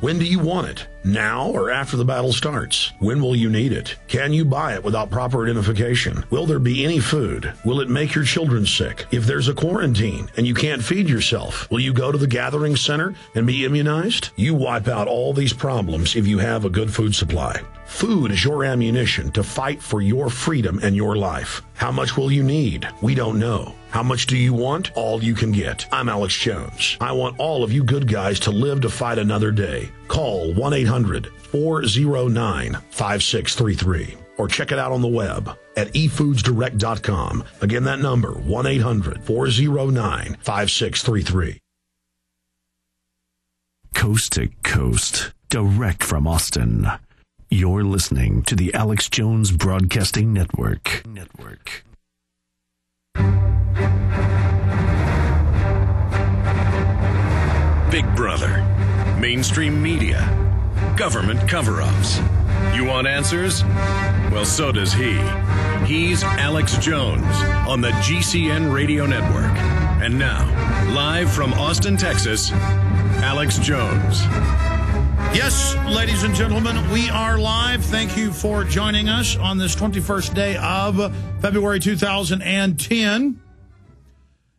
When do you want it? Now or after the battle starts? When will you need it? Can you buy it without proper identification? Will there be any food? Will it make your children sick? If there's a quarantine and you can't feed yourself, will you go to the gathering center and be immunized? You wipe out all these problems if you have a good food supply. Food is your ammunition to fight for your freedom and your life. How much will you need? We don't know. How much do you want? All you can get. I'm Alex Jones. I want all of you good guys to live to fight another day. Call 1-800-409-5633 or check it out on the web at efoodsdirect.com. Again, that number, 1-800-409-5633. Coast to coast, direct from Austin. You're listening to the Alex Jones Broadcasting Network. Big Brother, mainstream media, government cover-ups. You want answers? Well, so does he. He's Alex Jones on the GCN Radio Network. And now, live from Austin, Texas, Alex Jones. Yes, ladies and gentlemen, we are live. Thank you for joining us on this 21st day of February 2010.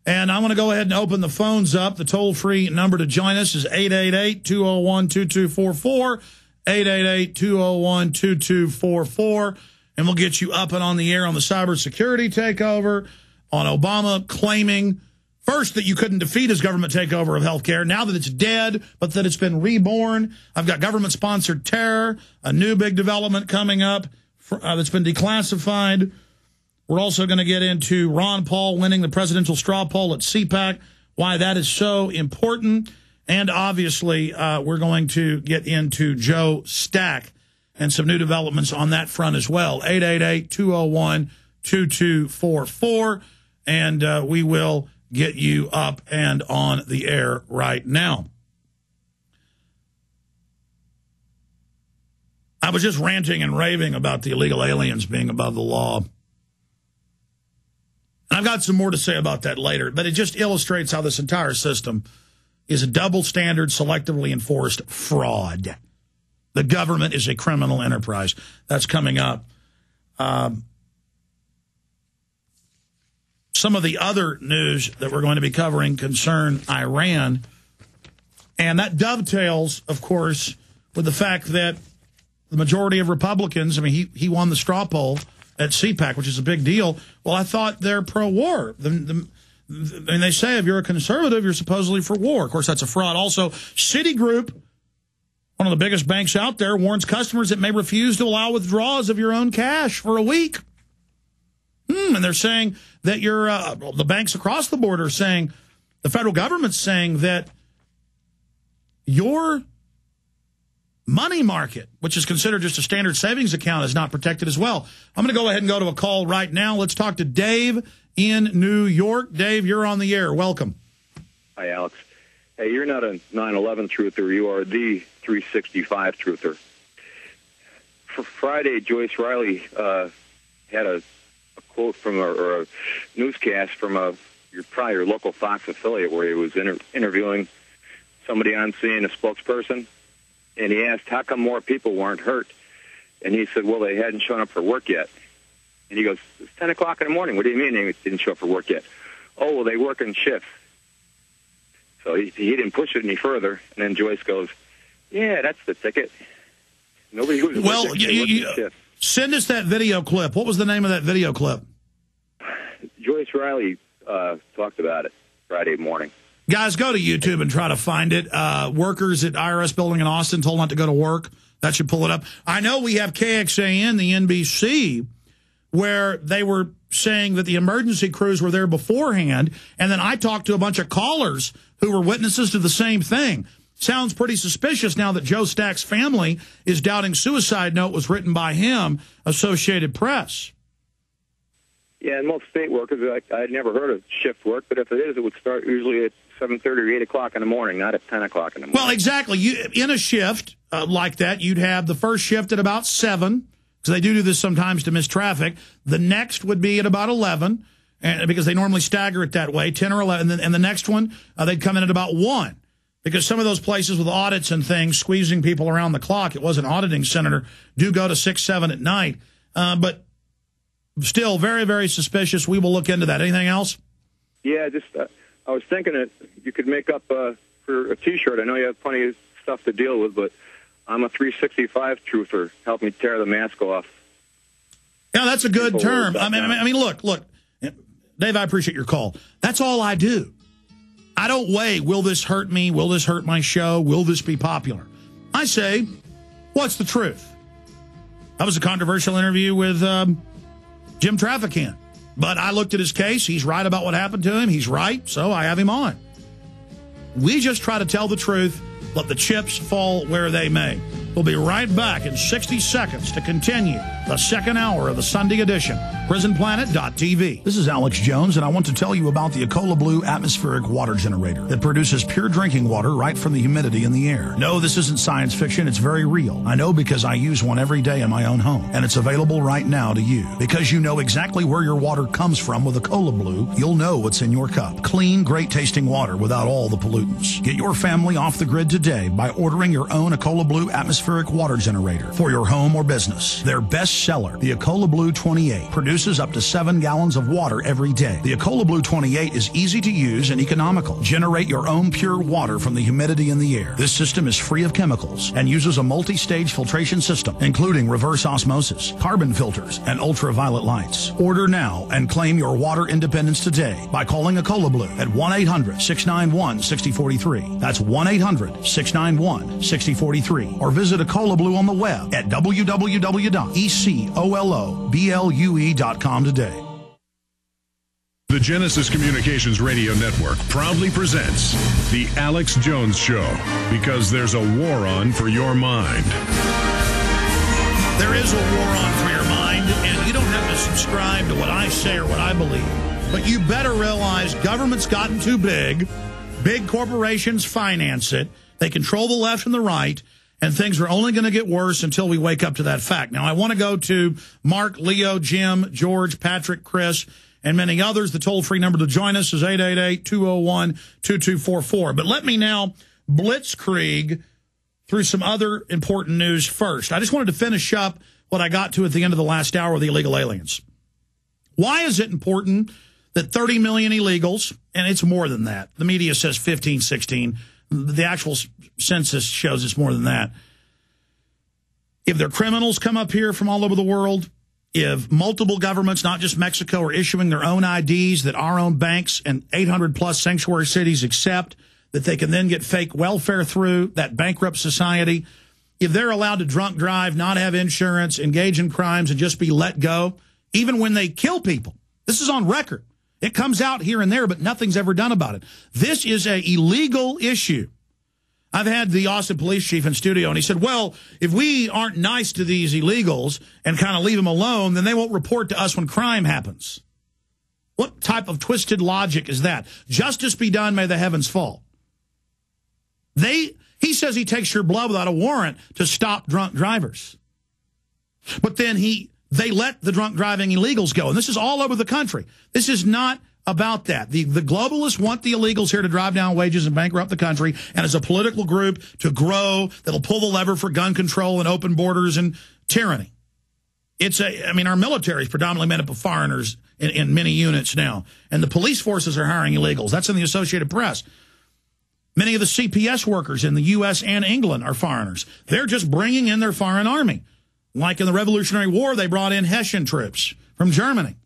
And I'm going to go ahead and open the phones up. The toll-free number to join us is 888-201-2244, 888-201-2244. And we'll get you up and on the air on the cybersecurity takeover, on Obama claiming, first, that you couldn't defeat his government takeover of healthcare, now that it's dead, but that it's been reborn. I've got government-sponsored terror, a new big development coming up that's been declassified. We're also going to get into Ron Paul winning the presidential straw poll at CPAC, why that is so important. And obviously, we're going to get into Joe Stack and some new developments on that front as well. 888-201-2244. And we will get you up and on the air right now. I was just ranting and raving about the illegal aliens being above the law. I've got some more to say about that later, but it just illustrates how this entire system is a double standard, selectively enforced fraud. The government is a criminal enterprise. That's coming up. Some of the other news that we're going to be covering concern Iran, and that dovetails, of course, with the fact that the majority of Republicans, I mean, he won the straw poll at CPAC, which is a big deal. Well, I thought they're pro-war. And they say if you're a conservative, you're supposedly for war. Of course, that's a fraud. Also, Citigroup, one of the biggest banks out there, warns customers it may refuse to allow withdrawals of your own cash for a week. And they're saying that the banks across the border are saying, the federal government's saying that your money market, which is considered just a standard savings account, is not protected as well. I'm going to go ahead and go to a call right now. Let's talk to Dave in New York. Dave, you're on the air. Welcome. Hi, Alex. Hey, you're not a 9/11 truther. You are the 365 truther. For Friday, Joyce Riley had a quote from or a newscast from your local Fox affiliate where he was interviewing somebody on scene, a spokesperson. And he asked, how come more people weren't hurt? And he said, well, they hadn't shown up for work yet. And he goes, it's 10 o'clock in the morning. What do you mean they didn't show up for work yet? Oh, well, they work in shifts. So he didn't push it any further. And then Joyce goes, yeah, that's the ticket. Nobody who's well, send us that video clip. What was the name of that video clip? Joyce Riley talked about it Friday morning. Guys, go to YouTube and try to find it. Workers at IRS building in Austin told not to go to work. That should pull it up. I know we have KXAN, the NBC, where they were saying that the emergency crews were there beforehand, and then I talked to a bunch of callers who were witnesses to the same thing. Sounds pretty suspicious now that Joe Stack's family is doubting suicide note was written by him, Associated Press. Yeah, and most state workers, I'd never heard of shift work, but if it is, it would start usually at 7:30 or 8 o'clock in the morning, not at 10 o'clock in the morning. Well, exactly. In a shift like that, you'd have the first shift at about 7, because they do this sometimes to miss traffic. The next would be at about 11, and because they normally stagger it that way, 10 or 11. And the next one, they'd come in at about 1. because some of those places with audits and things, squeezing people around the clock, it was an auditing senator, do go to 6, 7 at night. But still very, very suspicious. We will look into that. Anything else? Yeah, just I was thinking that you could make up for a T-shirt. I know you have plenty of stuff to deal with, but I'm a 365 truther. Help me tear the mask off. Yeah, that's a good term. I mean, look, Dave, I appreciate your call. That's all I do. I don't weigh, will this hurt me? Will this hurt my show? Will this be popular? I say, what's the truth? That was a controversial interview with Jim Traficant. But I looked at his case. He's right about what happened to him. He's right, so I have him on. We just try to tell the truth, let the chips fall where they may. We'll be right back in 60 seconds to continue the second hour of the Sunday edition, PrisonPlanet.tv. This is Alex Jones, and I want to tell you about the Ecola Blue atmospheric water generator that produces pure drinking water right from the humidity in the air. No, this isn't science fiction. It's very real. I know because I use one every day in my own home, and it's available right now to you. Because you know exactly where your water comes from with Ecola Blue, you'll know what's in your cup. Clean, great-tasting water without all the pollutants. Get your family off the grid today by ordering your own Ecola Blue atmospheric water generator for your home or business. Their best seller, the Ecola Blue 28, produces up to 7 gallons of water every day. The Ecola Blue 28 is easy to use and economical. Generate your own pure water from the humidity in the air. This system is free of chemicals and uses a multi-stage filtration system, including reverse osmosis, carbon filters, and ultraviolet lights. Order now and claim your water independence today by calling Ecola Blue at 1-800-691-6043. That's 1-800-691-6043. Or visit Ecola Blue on the web at www.ecoloblu.com today. The Genesis Communications Radio Network proudly presents The Alex Jones Show, because there's a war on for your mind. There is a war on for your mind, and you don't have to subscribe to what I say or what I believe. But you better realize government's gotten too big. Big corporations finance it. They control the left and the right. And things are only going to get worse until we wake up to that fact. Now, I want to go to Mark, Leo, Jim, George, Patrick, Chris, and many others. The toll-free number to join us is 888-201-2244. But let me now blitzkrieg through some other important news first. I just wanted to finish up what I got to at the end of the last hour with the illegal aliens. Why is it important that 30 million illegals, and it's more than that. The media says 15, 16. The actual census shows it's more than that. If their criminals come up here from all over the world, if multiple governments, not just Mexico, are issuing their own IDs that our own banks and 800-plus sanctuary cities accept, that they can then get fake welfare through, that bankrupt society, if they're allowed to drunk drive, not have insurance, engage in crimes, and just be let go, even when they kill people. This is on record. It comes out here and there, but nothing's ever done about it. This is an illegal issue. I've had the Austin police chief in studio, and he said, well, if we aren't nice to these illegals and kind of leave them alone, then they won't report to us when crime happens. What type of twisted logic is that? Justice be done, may the heavens fall. He says he takes your blood without a warrant to stop drunk drivers. But then they let the drunk driving illegals go. And this is all over the country. This is not about that. The globalists want the illegals here to drive down wages and bankrupt the country, and as a political group to grow that'll pull the lever for gun control and open borders and tyranny. Our military is predominantly made up of foreigners in many units now, and the police forces are hiring illegals. That's in the Associated Press. Many of the CPS workers in the U.S. and England are foreigners. They're just bringing in their foreign army. Like in the Revolutionary War, they brought in Hessian troops from Germany.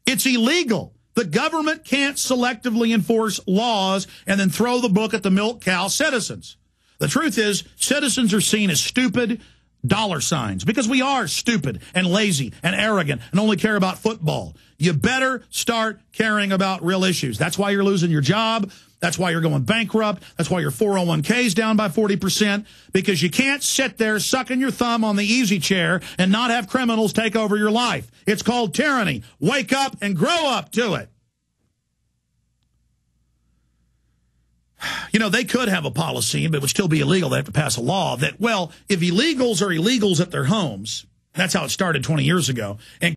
It's illegal. The government can't selectively enforce laws and then throw the book at the milk cow citizens. The truth is, citizens are seen as stupid dollar signs because we are stupid and lazy and arrogant and only care about football. You better start caring about real issues. That's why you're losing your job. That's why you're going bankrupt. That's why your 401k is down by 40%, because you can't sit there sucking your thumb on the easy chair and not have criminals take over your life. It's called tyranny. Wake up and grow up to it. You know, they could have a policy, but it would still be illegal. They have to pass a law that, well, if illegals are illegals at their homes, that's how it started 20 years ago, and